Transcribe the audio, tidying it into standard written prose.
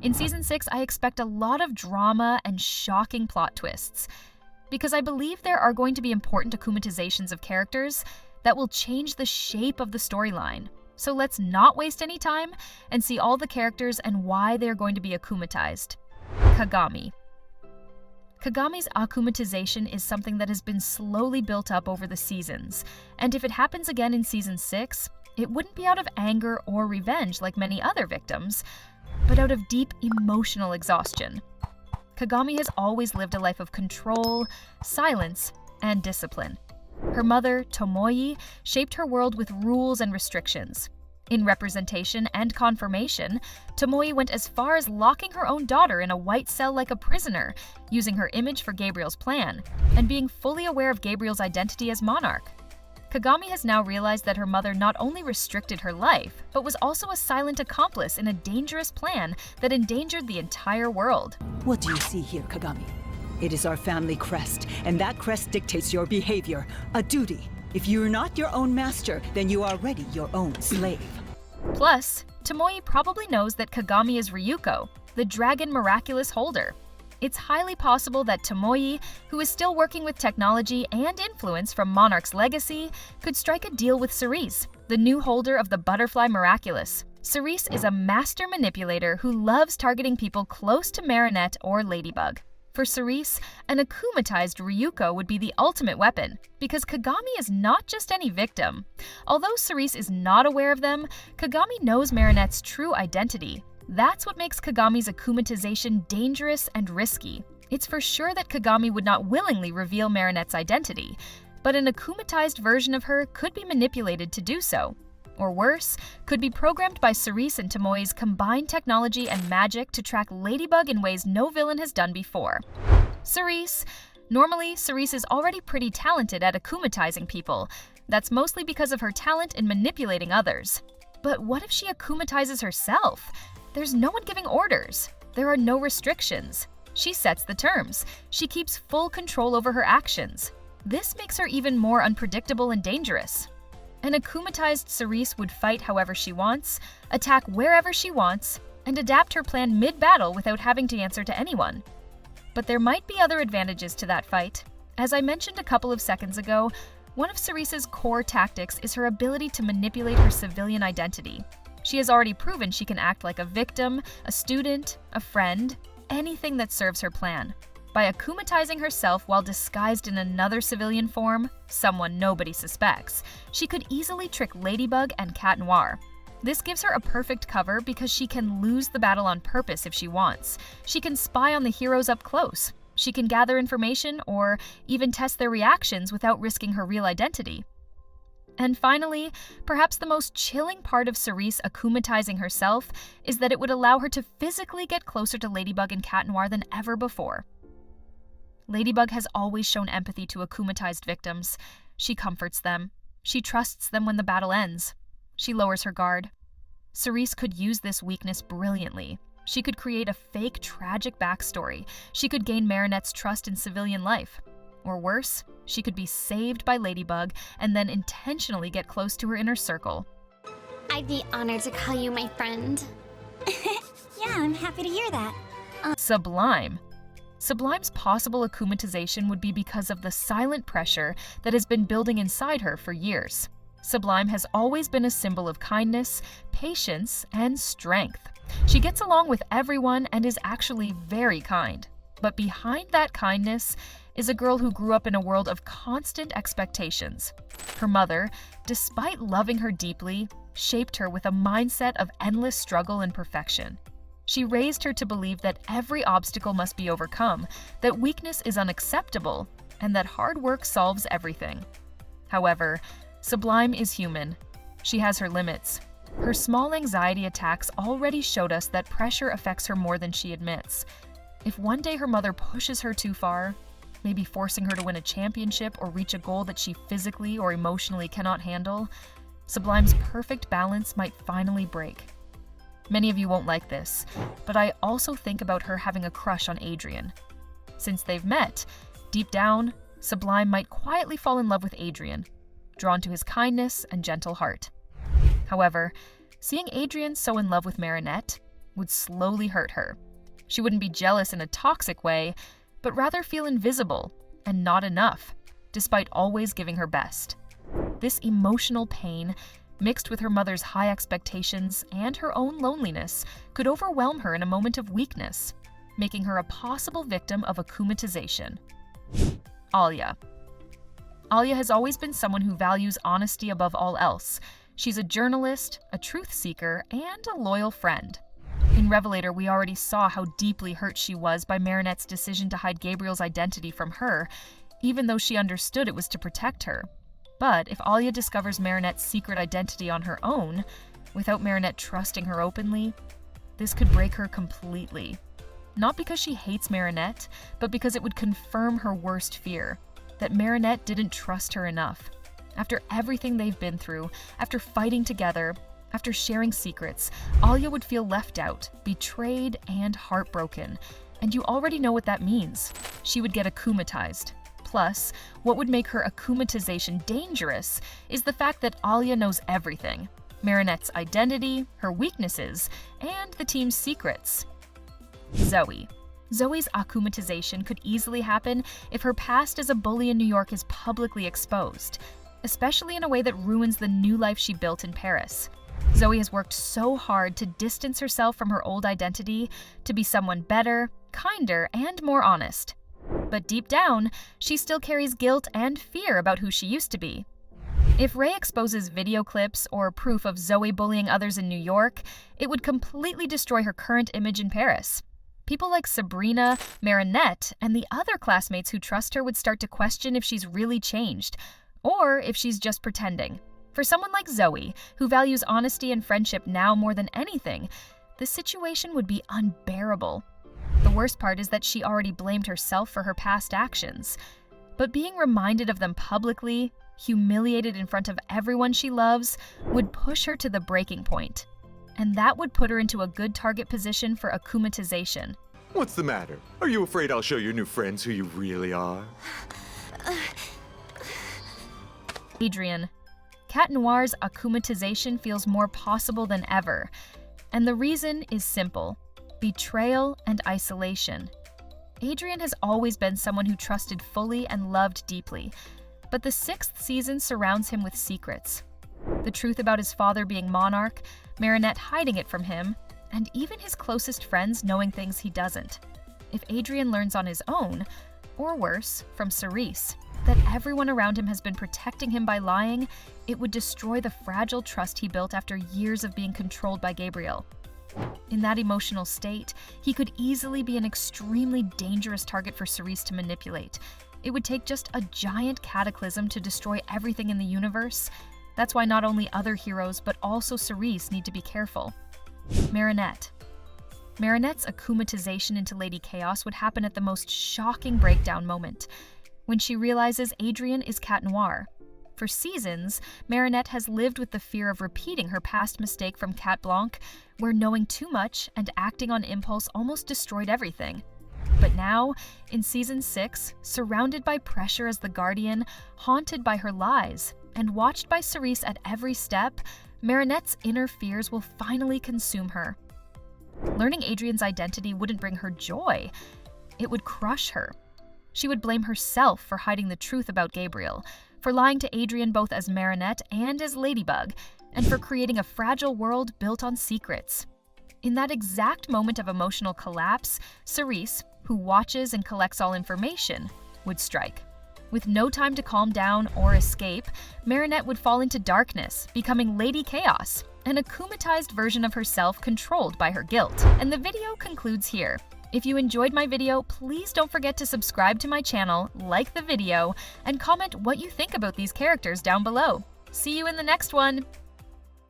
In Season 6, I expect a lot of drama and shocking plot twists, because I believe there are going to be important akumatizations of characters that will change the shape of the storyline. So let's not waste any time and see all the characters and why they're going to be akumatized. Kagami. Kagami's akumatization is something that has been slowly built up over the seasons, and if it happens again in Season 6, it wouldn't be out of anger or revenge like many other victims, but out of deep emotional exhaustion. Kagami has always lived a life of control, silence, and discipline. Her mother, Tomoe, shaped her world with rules and restrictions. In representation and confirmation, Tomoe went as far as locking her own daughter in a white cell like a prisoner, using her image for Gabriel's plan, and being fully aware of Gabriel's identity as monarch. Kagami has now realized that her mother not only restricted her life, but was also a silent accomplice in a dangerous plan that endangered the entire world. What do you see here, Kagami? It is our family crest, and that crest dictates your behavior, a duty. If you're not your own master, then you are already your own slave. Plus, Tomoe probably knows that Kagami is Ryuko, the dragon Miraculous holder. It's highly possible that Tomoe, who is still working with technology and influence from Monarch's legacy, could strike a deal with Sice, the new holder of the butterfly Miraculous. Sice is a master manipulator who loves targeting people close to Marinette or Ladybug. For Sice, an akumatized Ryuko would be the ultimate weapon, because Kagami is not just any victim. Although Sice is not aware of them, Kagami knows Marinette's true identity. That's what makes Kagami's akumatization dangerous and risky. It's for sure that Kagami would not willingly reveal Marinette's identity, but an akumatized version of her could be manipulated to do so. Or worse, could be programmed by Sice and Tomoe's combined technology and magic to track Ladybug in ways no villain has done before. Sice. Normally, Sice is already pretty talented at akumatizing people. That's mostly because of her talent in manipulating others. But what if she akumatizes herself? There's no one giving orders. There are no restrictions. She sets the terms. She keeps full control over her actions. This makes her even more unpredictable and dangerous. An akumatized Sice would fight however she wants, attack wherever she wants, and adapt her plan mid-battle without having to answer to anyone. But there might be other advantages to that fight. As I mentioned a couple of seconds ago, one of Sice's core tactics is her ability to manipulate her civilian identity. She has already proven she can act like a victim, a student, a friend, anything that serves her plan. By akumatizing herself while disguised in another civilian form, someone nobody suspects, she could easily trick Ladybug and Cat Noir. This gives her a perfect cover because she can lose the battle on purpose if she wants. She can spy on the heroes up close. She can gather information or even test their reactions without risking her real identity. And finally, perhaps the most chilling part of Sice akumatizing herself is that it would allow her to physically get closer to Ladybug and Cat Noir than ever before. Ladybug has always shown empathy to akumatized victims. She comforts them. She trusts them when the battle ends. She lowers her guard. Sice could use this weakness brilliantly. She could create a fake, tragic backstory. She could gain Marinette's trust in civilian life. Or worse, she could be saved by Ladybug and then intentionally get close to her inner circle. I'd be honored to call you my friend. Yeah, I'm happy to hear that. Sublime. Sublime's possible akumatization would be because of the silent pressure that has been building inside her for years. Sublime has always been a symbol of kindness, patience, and strength. She gets along with everyone and is actually very kind. But behind that kindness is a girl who grew up in a world of constant expectations. Her mother, despite loving her deeply, shaped her with a mindset of endless struggle and perfection. She raised her to believe that every obstacle must be overcome, that weakness is unacceptable, and that hard work solves everything. However, Sublime is human. She has her limits. Her small anxiety attacks already showed us that pressure affects her more than she admits. If one day her mother pushes her too far, maybe forcing her to win a championship or reach a goal that she physically or emotionally cannot handle, Sublime's perfect balance might finally break. Many of you won't like this, but I also think about her having a crush on Adrien. Since they've met, deep down, Sublime might quietly fall in love with Adrien, drawn to his kindness and gentle heart. However, seeing Adrien so in love with Marinette, would slowly hurt her. She wouldn't be jealous in a toxic way, but rather feel invisible and not enough, despite always giving her best. This emotional pain, mixed with her mother's high expectations and her own loneliness, could overwhelm her in a moment of weakness, making her a possible victim of akumatization. Alia. Alia has always been someone who values honesty above all else. She's a journalist, a truth seeker, and a loyal friend. In Revelator, we already saw how deeply hurt she was by Marinette's decision to hide Gabriel's identity from her, even though she understood it was to protect her. But if Alia discovers Marinette's secret identity on her own, without Marinette trusting her openly, this could break her completely. Not because she hates Marinette, but because it would confirm her worst fear, that Marinette didn't trust her enough. After everything they've been through, after fighting together, after sharing secrets, Alia would feel left out, betrayed, and heartbroken. And you already know what that means. She would get akumatized. Plus, what would make her akumatization dangerous is the fact that Alia knows everything. Marinette's identity, her weaknesses, and the team's secrets. Zoe. Zoe's akumatization could easily happen if her past as a bully in New York is publicly exposed, especially in a way that ruins the new life she built in Paris. Zoe has worked so hard to distance herself from her old identity, to be someone better, kinder, and more honest. But deep down, she still carries guilt and fear about who she used to be. If Ray exposes video clips or proof of Zoe bullying others in New York, it would completely destroy her current image in Paris. People like Sabrina, Marinette, and the other classmates who trust her would start to question if she's really changed, or if she's just pretending. For someone like Zoe, who values honesty and friendship now more than anything, this situation would be unbearable. The worst part is that she already blamed herself for her past actions. But being reminded of them publicly, humiliated in front of everyone she loves, would push her to the breaking point. And that would put her into a good target position for akumatization. What's the matter? Are you afraid I'll show your new friends who you really are? Adrien. Cat Noir's akumatization feels more possible than ever. And the reason is simple: betrayal and isolation. Adrien has always been someone who trusted fully and loved deeply, but the 6th season surrounds him with secrets. The truth about his father being monarch, Marinette hiding it from him, and even his closest friends knowing things he doesn't. If Adrien learns on his own, or worse, from Sice, that everyone around him has been protecting him by lying, it would destroy the fragile trust he built after years of being controlled by Gabriel. In that emotional state, he could easily be an extremely dangerous target for Sice to manipulate. It would take just a giant cataclysm to destroy everything in the universe. That's why not only other heroes, but also Sice need to be careful. Marinette. Marinette's akumatization into Lady Chaos would happen at the most shocking breakdown moment, when she realizes Adrien is Cat Noir. For seasons, Marinette has lived with the fear of repeating her past mistake from Cat Blanc, where knowing too much and acting on impulse almost destroyed everything. But now, in Season 6, surrounded by pressure as the Guardian, haunted by her lies, and watched by Sice at every step, Marinette's inner fears will finally consume her. Learning Adrien's identity wouldn't bring her joy. It would crush her. She would blame herself for hiding the truth about Gabriel, for lying to Adrien both as Marinette and as Ladybug, and for creating a fragile world built on secrets. In that exact moment of emotional collapse, Sice, who watches and collects all information, would strike. With no time to calm down or escape, Marinette would fall into darkness, becoming Lady Chaos, an akumatized version of herself controlled by her guilt. And the video concludes here. If you enjoyed my video, please don't forget to subscribe to my channel, like the video, and comment what you think about these characters down below. See you in the next one!